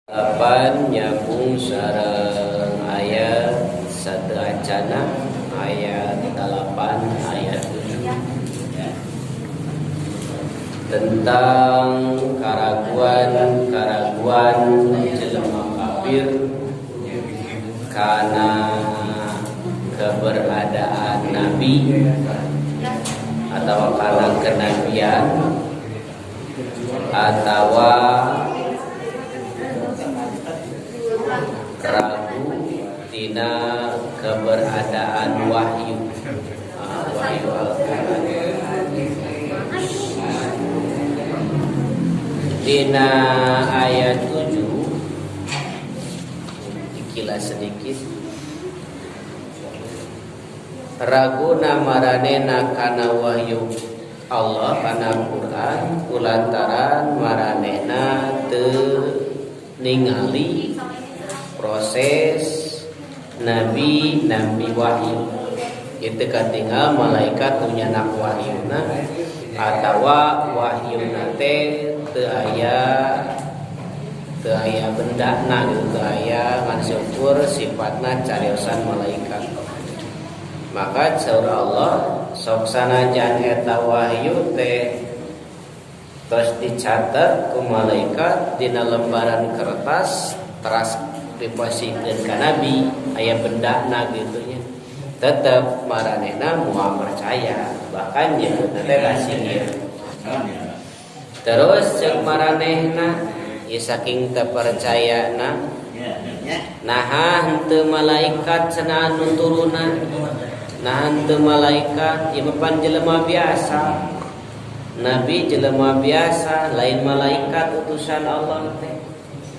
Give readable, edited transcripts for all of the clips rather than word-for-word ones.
8 nyambung sareng ayat satu acana ayat 8 ayat 7 tentang karaguan jelema kafir karena keberadaan nabi atau karena kenabian atau ragu tina keberadaan wahyu Al-Quran. Tina ayat 7 dikilas sedikit. Ragu namaranena kana wahyu Allah kana Quran kulantaran maranena teu ningali proses nabi wahyu itu katinggal malaikat punya nak wahyuna atawa wahyuna teh teu aya bendana teu aya ngan syukur sifatna cariosan malaikat. Maka saur Allah sok sanajan eta wahyu teh terus dicatat ku malaikat dina lembaran kertas teras diposikeun ka nabi aya bendana gitunya tetep maranehna moal percaya bahkan nyeutna teh kasingir. Terus ceuk maranehna ieu saking teu percayana naha henteu malaikat cenah nu turunan naha henteu malaikat ieu pan jelema biasa nabi jelema biasa lain malaikat utusan Allah teh.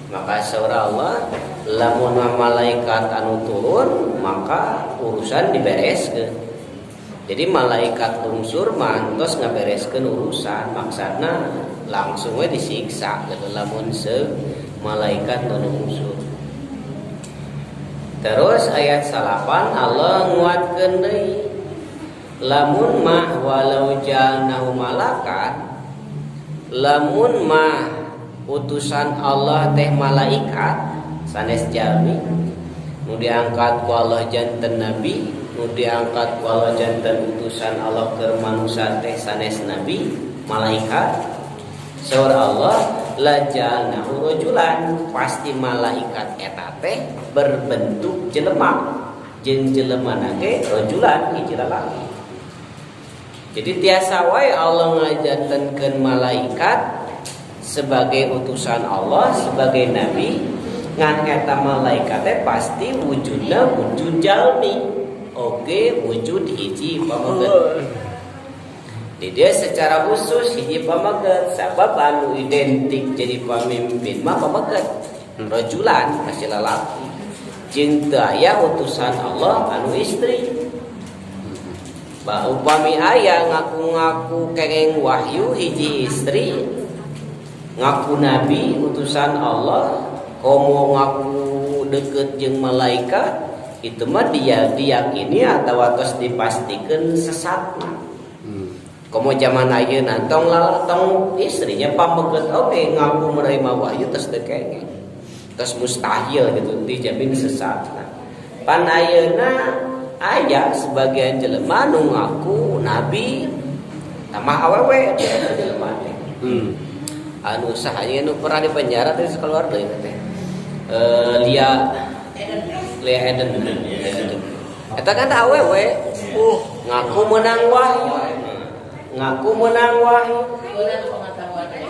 Maka saura Allah lamun malaikat anu turun maka urusan dibereskeun. Jadi malaikat lungsur mantos ngabereskeun urusan maksudna langsung we disiksa gitu lamun malaikat nu lungsur. Terus ayat 8 Allah nguatkeun deui lamun mah walau jalnahu malakat lamun mah utusan Allah teh malaikat sanes jalmi nu diangkat ku Allah janten nabi nu diangkat ku Allah janten utusan Allah ke manusia teh sanes nabi malaikat saur Allah lajalna rajulan pasti malaikat eta teh berbentuk jelema jeung jelemana ge rajulan hiji lalaki. Jadi tiasa wae Allah ngajantenkeun malaikat sebagai utusan Allah sebagai nabi ngan eta malaikat teh pasti wujudna wujud jalmi oge wujud hiji pamageut. Di dia secara khusus hiji pamageut sabab anu identik jadi pamimpin mah pamageut rajulan masih lalaki jeung teu aya utusan Allah anu istri. Upami aya ngaku-ngaku kengeng wahyu hiji istri ngaku nabi utusan Allah komo ngaku deket jeung malaikat itu mah dia diyakini atau tos dipastikeun sesat. Komo zaman ayeuna tong istrinya pameget oge ngaku menerima wahyu tos teu kengeng tos mustahil gitu dijamin sesat. Pan ayeuna aya sebagian jelema nu ngaku nabi tamah awewe jelema anu sahanya nu pernah di penjara teh keluar deui teh Lia Eden eta kan awewe ngaku menang wahyu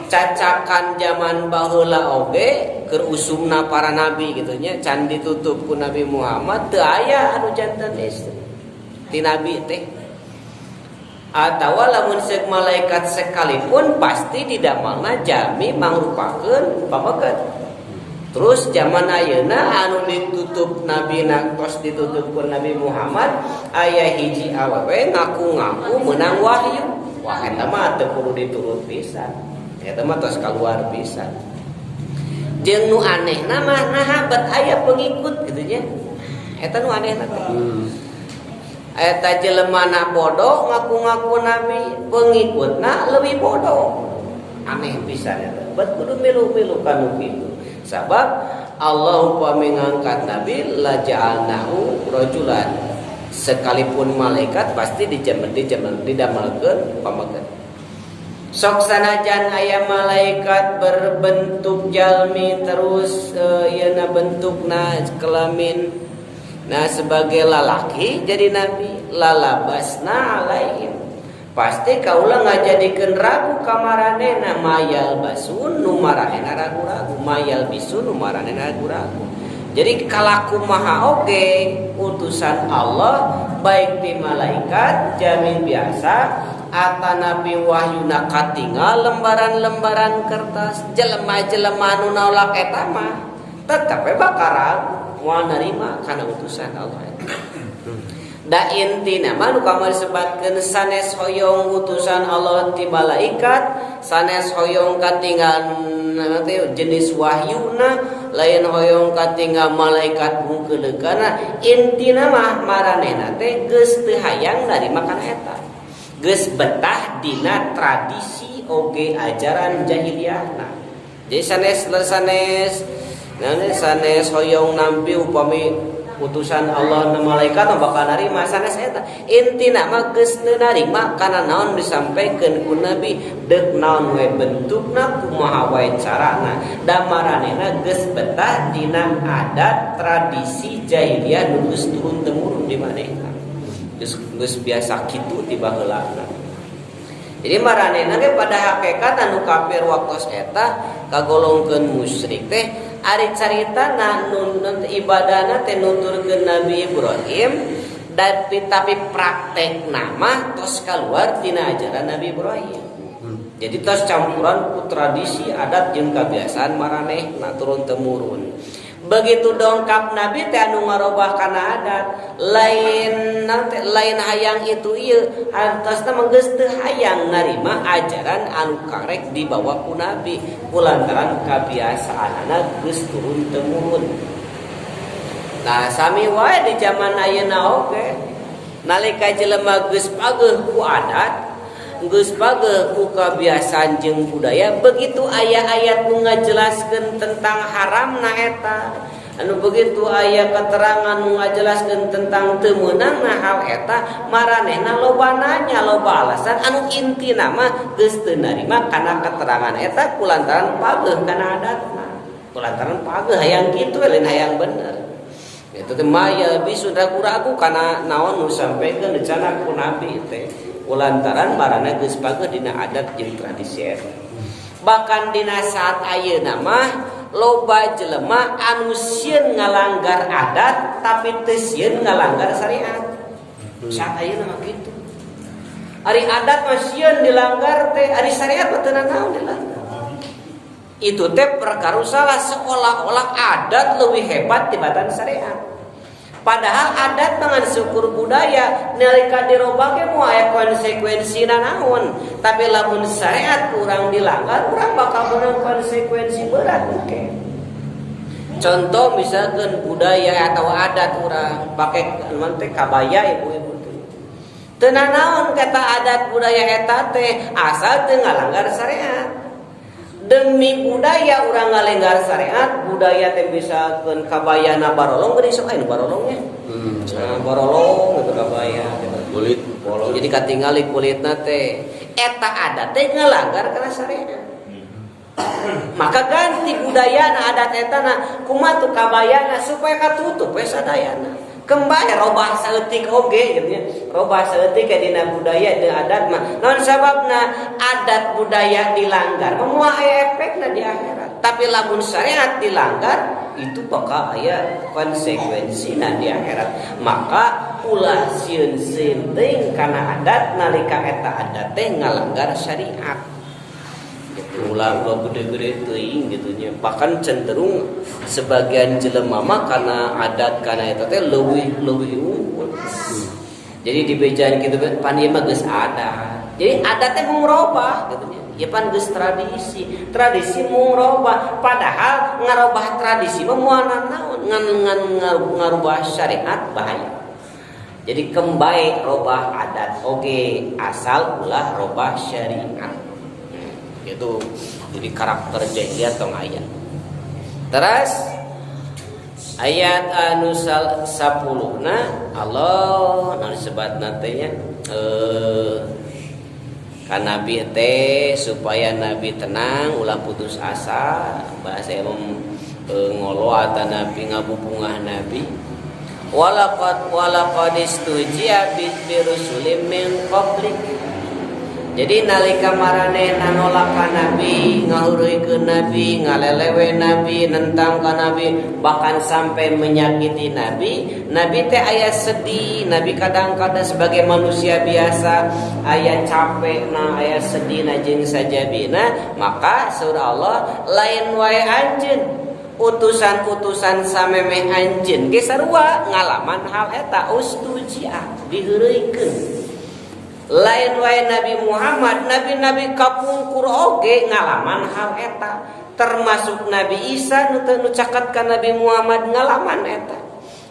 cacakan zaman baheula oge keur usumna para nabi gitu nya can ditutup ku Nabi Muhammad teu aya anu janten istri ti nabi teh atawa lamun seuk malaikat sekalipun pasti tidak mana jami mangrupakeun pamageut. Terus zaman ayeuna anu ditutup nabi tos ditutup ku Nabi Muhammad aya hiji awewe ngaku-ngaku menang wahyu. Wah eta mah teu kudu diturut pisan. Eta mah tos kaluar pisan. Jeung nu anehna mah naha bet aya pengikut kitu nya. Eta nu anehna teh. Eta jelemana bodoh ngaku-ngaku nabi pengikutna leuwih bodoh. Aneh pisan eta. Bet kudu milu-milu kanu kitu. Sabab Allah upami ngangkat Nabi la ja'alnahu rajulan, sekalipun malaikat pasti didamelkeun pamakeun. Sok sanajan aya malaikat berbentuk jalmi terus yeuna bentukna kelamin sebagai lalaki jadi nabi, lalabasna alaihim, pasti kaula ngajadikeun ragu ka maranehna, mayal basun nu maranehna ragu-ragu, mayal bisun nu maranehna ragu-ragu. Jadi kalaku maha oge utusan Allah baik di malaikat jamin biasa atanapi wahyuna katingal lembaran-lembaran kertas, jelema-jelema nu nolak eta mah tetep bakal moal narima kana utusan Allah. Da intina mah nu kamari sebatkeun sanes hoyong utusan Allah ti malaikat, sanes hoyong katinggal jenis wahyuna, lain hoyong katinggal malaikat bungkeuleukana, intina mah maranehna teh geus teu hayang narima kana eta. Geus betah dina tradisi oge ajaran jahiliyahna. Jadi sanes hoyong nampi upami utusan Allah na malaikat bakal narima sanes eta. Intina mah geus teu narima kana naon disampaikeun ku Nabi, deuk naon we bentukna kumaha wae carana. Da maranehna geus betah dina adat tradisi jahiliyah nu geus turun temurun di manehna. Geus biasa kitu ti baheulana. Jadi maranehna ge pada hakikat anu kafir waktos eta kagolongkeun musyrik teh ari caritana nun ibadahna teh nuturkeun Nabi Ibrahim, tapi praktekna mah tos kaluar tina ajaran Nabi Ibrahim. Jadi tos campuran ku tradisi adat jeung kabiasaan maranehna turun temurun. Begitu dongkap Nabi teh anu ngarobah kana adat, lain hayang itu ieu, hartosna mah geus teu hayang narima ajaran anu karek dibawa ku Nabi kulantaran kabiasaanna geus turun temurun. Nah, sami wae di zaman ayeuna oge, nalika jelema geus pageuh ku adat, geus pageuh ku kabiasaan jeung budaya, begitu aya ayat nu ngajelaskeun tentang haramna eta, anu begitu aya keterangan nu ngajelaskeun tentang teu meunangna hal eta, maranehna loba nanya, loba alasan anu intina mah geus teu narima kana keterangan eta kulantaran pageuh kana adatna, kulantaran pageuh hayang kitu lain hayang bener. Eta teh maya bisu ragu-ragu kana naon nu sampaikeun rencana ku Nabi teh. Kulantaran marana geus pageuh dina adat jeung tradisi eta. Bahkan dina saat ayeuna mah loba jelema anu sieun ngalanggar adat tapi teu sieun ngalanggar syariat. Saat ayeuna mah kitu. Ari adat mah sieun dilanggar teh, ari syariat mah teu naon dilanggar. Itu teh perkara salah, seolah-olah adat leuwih hebat tibatan syariat. Padahal adat dengan syukur budaya nalika dirobah ge moal aya konsekuensina naon, tapi lamun syariat urang dilanggar urang bakal meunang konsekuensi berat oke. Contoh misalkan budaya atau adat urang pake teh kabaya ibu-ibu teh. Teu naon kata adat budaya eta teh asal teu ngalanggar syariat. Demi budaya urang ngalenggar syariat, budaya teh misalkeun kabayana barolong geuning sok aya barolongnya. Barolong itu kabaya kulit bolong. Jadi katingali kulitna teh eta adat teh ngalanggar kana syariat. Maka ganti budayana adat eta na kumaha tu kabayana supaya katutup we sadayana. Kembali robah saeutik oge gitu nya. Robah saeutik dina budaya jeung adat mah. Naon sababna adat budaya dilanggar moal aya efekna di akhirat. Tapi lamun syariat dilanggar itu bakal aya konsekuensina di akhirat. Maka ulah sieun-sieun teuing kana adat nalika eta adat teh ngalanggar syariat. Gitu ulah gede-gede teuing gitu nya. Bahkan cenderung sebagian jelema mah kana adat kana eta teh leuwih unggul. Jadi dibejaan kitu pan ieu mah geus ada. Jadi adat teh mung robah gitu nya. Ya pan geus tradisi mung robah, padahal ngarobah tradisi mah moal naon ngan ngarubah syariat bahaya. Jadi kembali robah adat oge asal ulah robah syariat. Gitu. Jadi karakter jahiliyah tong aya. Terus ayat anu 10 Allah anu sebat nantinya kan Nabi teh supaya Nabi tenang ulah putus asa bahasa ngolo ata Nabi ngabubungah Nabi walaqad istujiya bi rusulim min qablik. Jadi nalika maranehna nolak ka Nabi, ngahuruykeun Nabi, ngalelewe Nabi, nentang ka Nabi, bahkan sampai menyakiti Nabi, Nabi teh aya sedih. Nabi kadang-kadang sebagai manusia biasa aya capekna, aya sedihna jeung sajabina, maka surah Allah lain wae anjeun utusan-utusan samemeh anjeun ge sarua ngalaman hal eta ustujia diheureukeun. Lain wae Nabi Muhammad, nabi-nabi kapungkur oge ngalaman hal eta, termasuk Nabi Isa nu caket ka Nabi Muhammad ngalaman eta.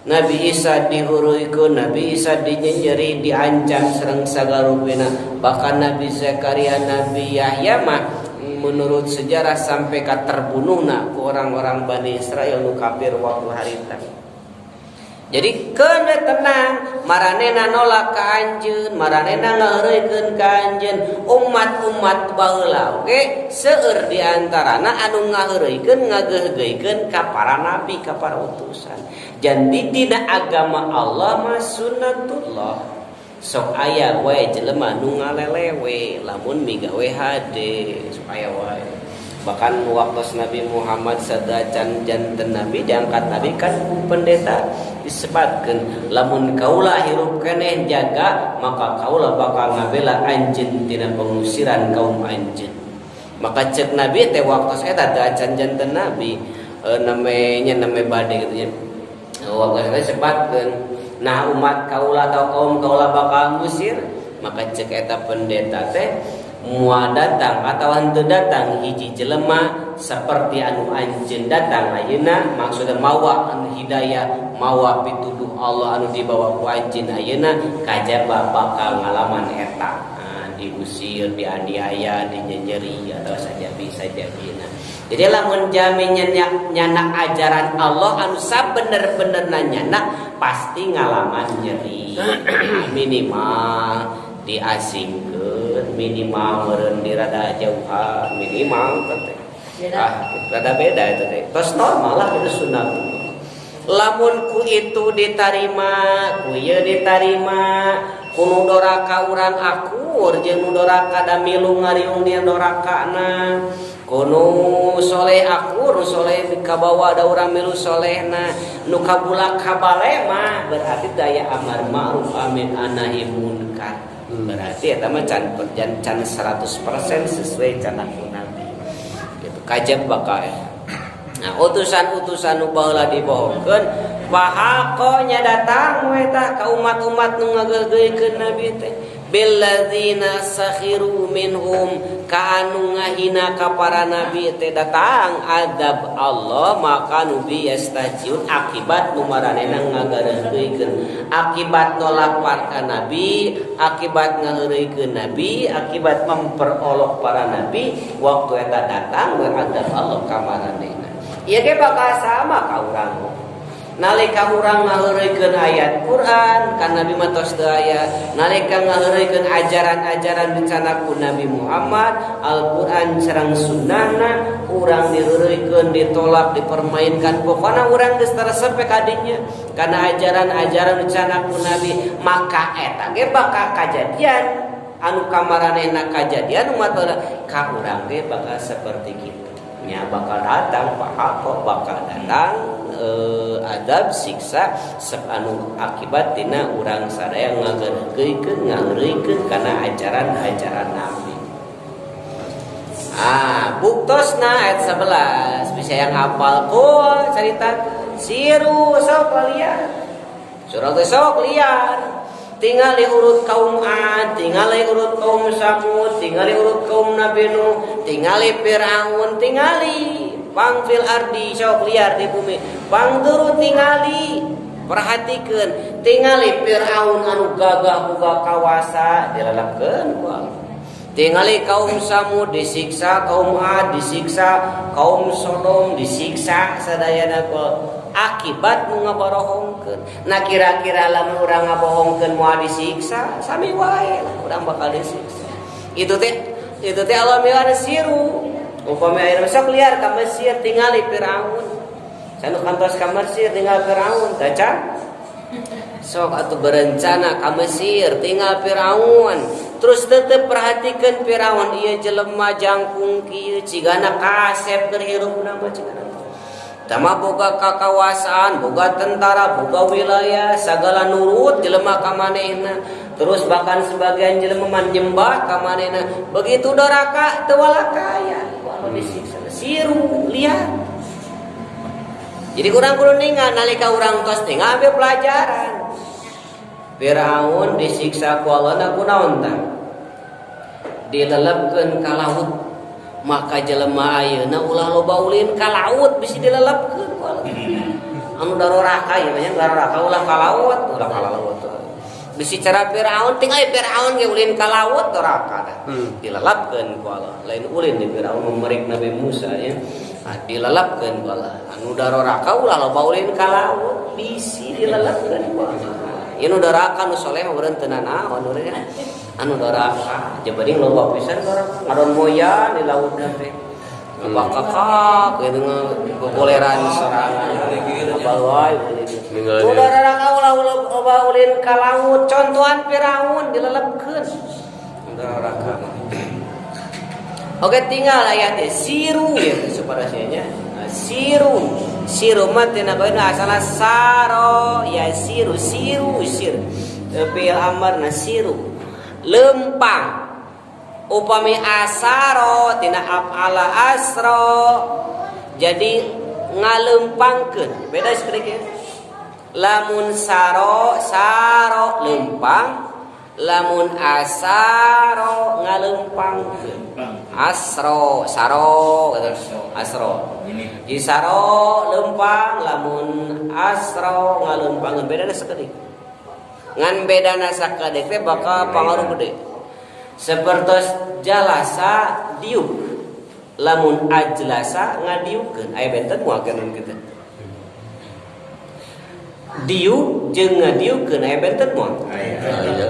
Nabi Isa dihuruykeun, Nabi Isa dinyenjeri, diancam sareng sagarubina. Bahkan Nabi Zakaria, Nabi Yahya mah menurut sejarah sampai ka terbunuhna ku orang-orang Bani Israel nu kafir waktu harita. Jadi kena tenang, maranena nolak ka anjeun, maranena ngaheureuykeun ka anjeun umat-umat baheula oge seueur di antarana anu ngaheureuykeun ngageugeukeun ka para nabi, ka para utusan. Jadi dina agama Allah mah sunnatullah. Sok aya wae jelema nu ngalelewe lamun migawe hade sok aya wae. Bahkan waktu Nabi Muhammad sadacan janten Nabi diangkat Nabi kan pendeta disebutkan lamun kaula hirup keneh jaga maka kaula bakal ngabela anjeun tina pengusiran kaum anjeun. Maka cek Nabi teh waktu eta dacan janten Nabi namanya bade gitu nya. Waktu eta disebutkan nah umat kaula atau kaum kaula bakal ngusir maka cek eta pendeta teh mua datang atau henteu datang hiji jelema seperti anu anjeun datang ayeuna maksudna mawa anu hidayah mawa pituduh Allah anu dibawa ku anjeun ayeuna kajaba bakal ngalaman eta diusir dianiaya dinyenjeri atau saja bisa jabina. Jadi lamun jamin nyanak ajaran Allah anu sabener-benerna nyanak pasti ngalaman nyeri minimal diasingkeun minimal meureun dirada jauhan minimal teh rada beda itu teh tos normal lah itu sunnah. Lamun ku itu ditarima ku ieu ditarima ku doraka urang akur jeung nu doraka da milu ngariung dia dorakana kono soleh akur soleh kabawa ada urang milu solehna nu kabulak kabale mah berarti daya amar ma'ruf amin nahi munkar. Berarti eta mah can 100% sesuai can Nabi. Gitu kajab bakal. Nah, utusan-utusan nu baheula dibohongkeun pahakonya datang we ta ka umat-umat nu ngageugeukeun Nabi teh billadzina sakhiru minhum ka anu ngahina ka para nabi teh datang adab Allah maka nu biyastajiun akibat nu maranehna ngagareugkeun akibat nolak para nabi akibat ngaheureuykeun nabi akibat memperolok para nabi waktu eta datang beradab Allah ka maranehna. Ieu ge bakal sama ka urang nalika urang ngaheureuykeun ayat Quran kan Nabi mah tos teu aya nalika ngaheureuykeun ajaran-ajaran bencana ku Nabi Muhammad Al-Quran sareng sunnahna urang diheureuykeun ditolak dipermainkan pokona urang geus taresep ka dinya kana ajaran-ajaran bencana ku Nabi maka eta ge bakal kajadian anu kamaranehna kajadian umat ka urang ge bakal seperti kitu nya bakal datang pahako bakal datang adab siksa anu akibat tina urang sadaya ngaheureuykeun kana ajaran-ajaran Nabi. Buktosna ayat 11 bisa yang hafal kul cerita siru sok liar. Surah sok liar. Tingali urut kaum Ad, tingali urut kaum Samud, tingali urut kaum Nabi Nuh, tingali Firaun, tingali pangfil ardi sok liar di bumi. Pangturu tingali perhatikeun, tingali Firaun anu gagah boga kawasa dilalapkeun ku Allah. Tingali kaum Samud disiksa, kaum Ad disiksa, kaum Sodom disiksa sadayana akibat nu ngabohongkeun. Nah kira-kira lamun urang ngabohongkeun moal disiksa, sami wae urang bakal disiksa. Itu teh Allah milana siru. Upami ayeuna sok liar ka Mesir tingali Firaun. Sanu kantos ka Mesir tinggal Firaun, dacan. Sok atuh berencana ka Mesir tinggal Firaun. Terus tetep perhatikan Firaun ieu jelema jangkung kieu cigana kasep keur hirupna mah cigana. Tama boga kakawasan, boga tentara, boga wilayah, sagala nurut jelema ka manehna. Terus bahkan sebagian jelema man nyembah ka manehna. Begitu doraka teu walakaya, walau disiksa siru liar. Jadi kurang kudu ningal nalika urang tos teh ngambil pelajaran. Firaun disiksa ku Allah kunaon tah? Dilelepkeun ka laut. Maka jelema ayeuna ulah loba ulin ka laut bisi dilelepkeun ku Allah. Anu daroraka ieu mah daroraka ulah ka laut, Bisi cara Firaun ting aya Firaun ge ulin ka laut doraka tah. Dilelepkeun ku Allah. Lain ulin di Firaun memerik Nabi Musa ya. Dilelepkeun ku Allah. Anu daroraka ulah loba ulin ka laut bisi dilelepkeun ku Allah. Inu doraka nu soleh mah beureun teu nanaon urang anu doraka jabading loba pisan doraka ngadon moyan di lautna teh bakakak kitu gogoleran sorangan abal wae nu doraka ulah loba ulin ka laut contohan Firaun dilelepkeun doraka oke tinggal ayat siru ya separasinya siru mah tina baeuna asalna saro ya siru fi'il amr na siru lempang upami asaro tina af'ala asro jadi ngalempangkeun beda sedikit lamun saro lempang lamun asaro ngalempangkeun asro di saro lempang lamun asro ngalempangkeun bedana sakedik ngan bedana sakedik teh bakal pangaruh gede sapertos jalasa diuk lamun ajlasa ngadiukeun aya benten moal keun kitu diuk jeung ngadiukeun aya benten moal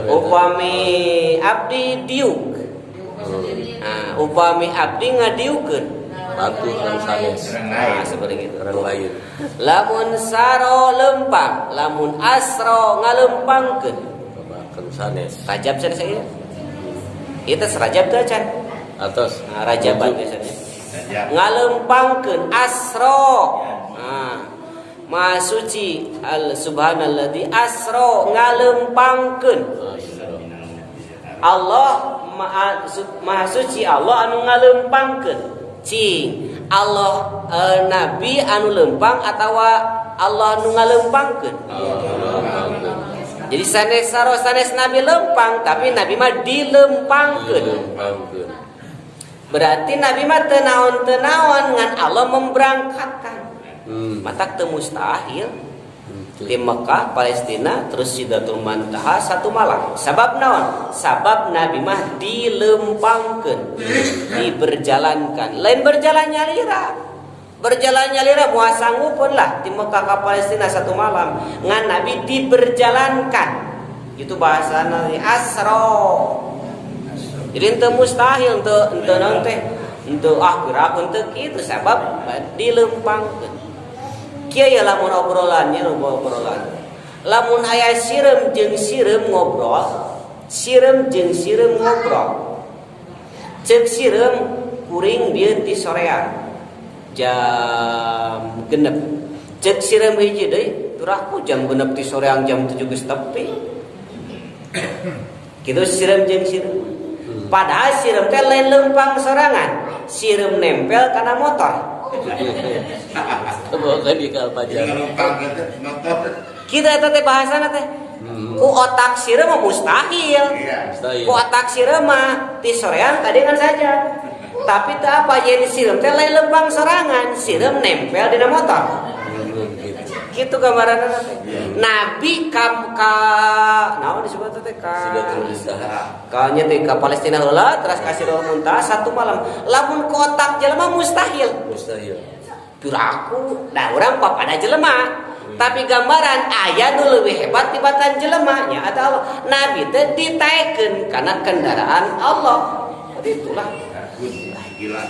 upami abdi diuk upami abdi ngadiukeun batu kan sanes seperti itu orang lain lamun saro lempang lamun asro ngalempangkeun kan sanes rajab sanes ieu ieu teh rajab teh can atos rajaban biasanya ngalempangkeun asro Maha suci al subhanalladzi asro ngalempangkeun Allah maha suci Allah anu ngalempangkeun cing Allah nabi anu lempang atawa Allah anu ngalempangkeun jadi sanes nabi lempang tapi nabi mah dilempangkeun berarti nabi mah teu naon ngan Allah memberangkatkan matak teu mustahil di Mekah, Palestina, terus Sidratul Muntaha satu malam. Sabab naon? Sabab Nabi mah dilempangkeun, diberjalankan. Lain berjalan nyalira. Berjalan nyalira moal sanggupeun lah di Mekah ka Palestina satu malam. Ngan Nabi diberjalankan. Itu bahasana asro. Jadi teu mustahil teu naon teh. Teu gerak teu kitu sabab dilempangkeun. Kieu lamun obrolannya obrolan. Lamun aya sireum jeung sireum ngobrol, sireum jeung sireum ngobrol. Ceuk sireum kuring bieu ti sorean. Jam 6. Ceuk sireum hiji deui, turaku jam 6 ti soreang jam 7 geus tepi. Kitu sireum jeung sireum. Padahal sireum teh lain lempang sorangan. Sireum nempel kana motor. Boga di kalpajar. Kita teh bahasana teh. Ku otak sireum mah mustahil. Ku otak sireum mah ti sorean kadengan saja. Tapi teu apa jadi sireum teh lain lempang sorangan, sireum nempel dina motor. Gitu gambaranna teh. Nabi ka naon disebut teh ka nya teh ka Palestina heula terus ka Sidratul Muntaha satu malam. Lamun kotak jelema mustahil. Piraku da urang papada jelema. Tapi gambaran aya nu leuwih hebat tibatan jelema nya ada Allah. Nabi teh ditaekeun kana kendaraan Allah. Itulah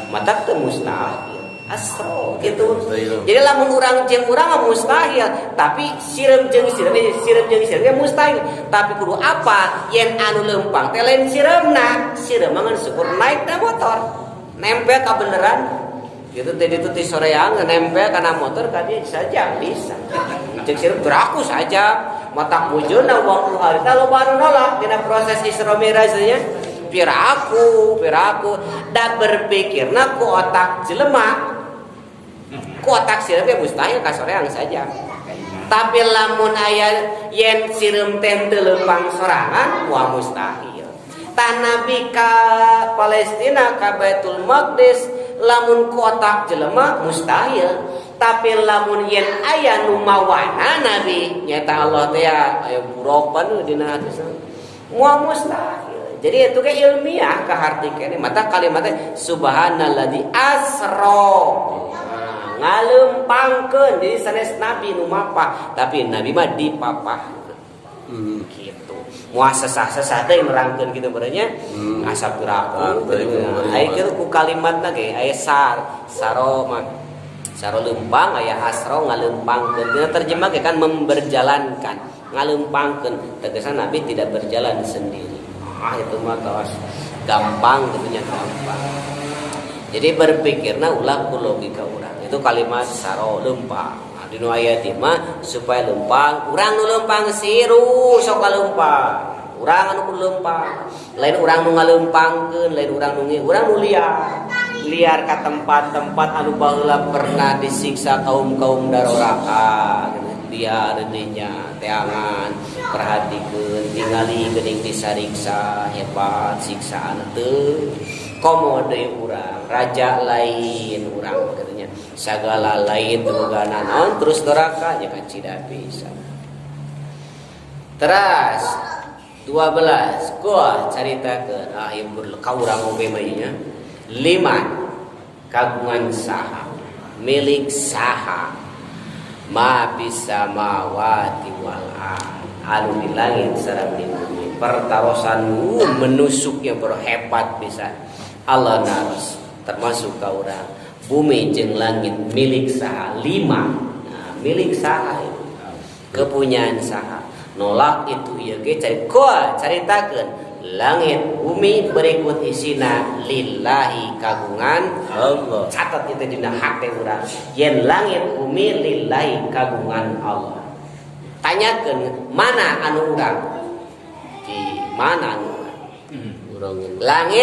mata teu mustahil. Asro gitu. Jadi lamun urang jeung urang mustahil, tapi sireum jeung sireum mustahil. Tapi kudu apa? Yen anu leumpang teh lain sireumna. Sireum mah syukur naik na motor. Nempel ka beneran. Gitu tadi itu di soreang nempel kana motor ka dia saja bisa. Jeung sireum beraku saja. Mata bujurna uang harita loba anu nolak dina proses Isra Mi'raj nya. Piraku da berpikirna ku otak jelema. Ku otak sireum mustahil ka soreang saja. Tapi lamun aya yen sireum teh teu leumpang sorangan wa mustahil. Tah Nabi ka Palestina ka Baitul Maqdis lamun ku otak jelema mustahil. Tapi lamun yen aya nu mawana Nabi nyata Allah teh aya buropan dina hati moal mustahil. Jadi itu kayak ilmiah kahartikeun mata kalimatnya subhanalladzi asra. Ngaleumpangkeun jadi sanes nabi nu mapah tapi nabi mah dipapahkeun. Gitu. Moal sesah-sesah teh nerangkeun kitu berenya asa piraku. Aya kitu ku kalimatna ge aya saro mah saro leumpang aya asra ngaleumpangkeun. Dina terjemah ge kan memberjalankan, ngaleumpangkeun. Tegasna nabi tidak berjalan sendiri. Itu mah kawas gampang gitunya gampang. Jadi berpikirna ulah ku logika urang. Itu kalimat saro leumpang. Dinu aya teh mah supaya leumpang, urang nu leumpang siru sok kaleumpang. Urang anu kudu leumpang. Lain urang nu ngaleumpangkeun, lain urang nu urang nu liar ka tempat-tempat anu baheula pernah disiksa kaum-kaum daroraka. Liar dinya teangan perhatikeun tingali geuning disariksa hebat siksaan teu komo deui urang raja lain urang katanya sagala lain tugana naon terus doraka nya kan cida bisa. Teras 12 gua caritakeun ieu ka urang oge mah nya 5 kagungan saha milik saha ma bisa mawati wal anu di langit sareng di bumi pertarosan menusuk yang berhebat bisa Allah naros termasuk ka urang bumi jeung langit milik saha 5 nah, milik saha itu kepunyaan saha nolak itu ieu ge caritakeun langit bumi berikut isina lillahi kagungan Allah. Catat itu dina hate urang. Yen langit bumi lillahi kagungan Allah. Tanyakeun mana anu urang? Di mana anu urang? Langit